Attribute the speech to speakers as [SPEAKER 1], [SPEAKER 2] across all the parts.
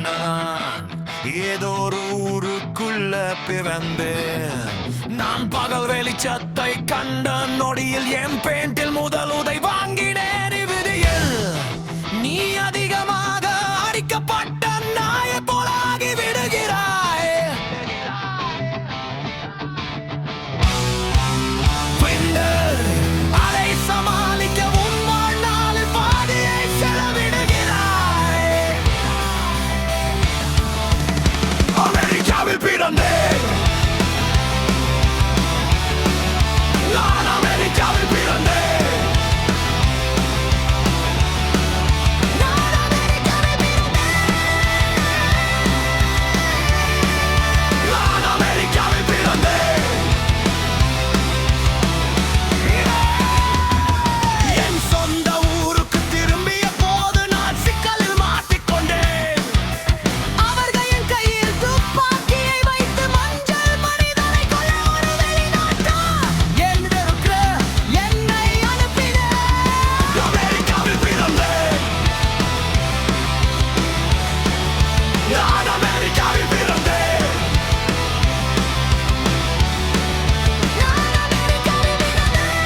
[SPEAKER 1] நான் ஏதோ ஒரு ஊருக்குள்ள பிறந்தேன். நான் பகல் வெளிச்சத்தை கண்ட நொடியில் என் பேண்டில் முதல் உதை வாங்கினேன். இவ்விதியில் நீ அதிகமாக அடிக்கப்பட்ட நாயை போலாகி விடுகிறாய். பின்னர் அதை சமாளிக்க உன் வாழ்நாளில் பாதியை செலவிடுகிறாய். அமெரிக்காவில் பிறந்தேன். நான் அமெரிக்காவில் பிறந்தேன். நான் அமெரிக்காவில் பிறந்தேன். நான் அமெரிக்காவில் பிறந்தேன். என் சொந்த ஊருக்கு திரும்பிய போது நான் சிக்கலில் மாட்டிக்கொண்டேன்.
[SPEAKER 2] அவர்கள் என் கையில் துப்பாக்கியை வைத்து மஞ்சள் மனிதனை கொல்ல ஒரு வெளிநாட்டார் என்றிருக்க என்னை அனுப்பினர்.
[SPEAKER 1] அமெரிக்காவில் பிறந்தேன். நான் அமெரிக்காவில் பிறந்தேன்.
[SPEAKER 2] நான் அமெரிக்காவில் பிறந்தேன்.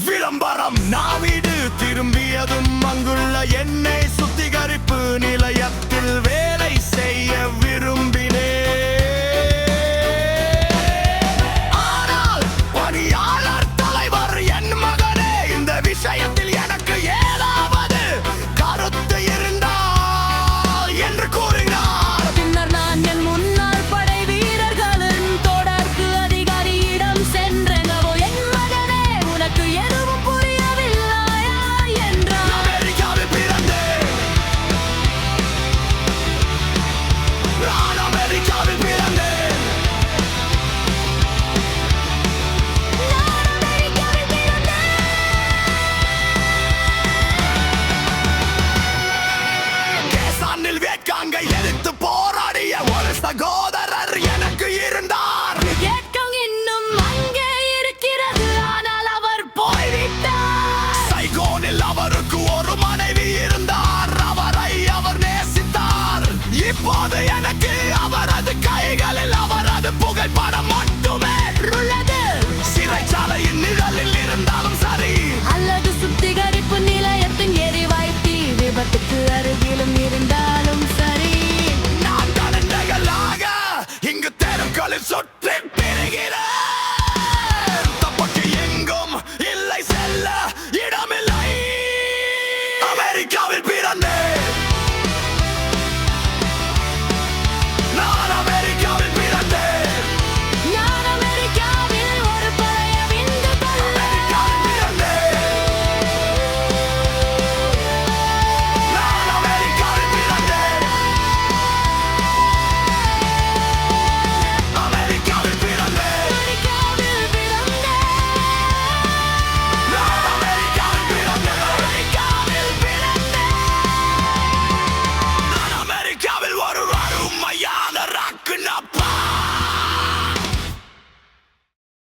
[SPEAKER 1] விளம்பரம் நான் வீடு திரும்பியதும்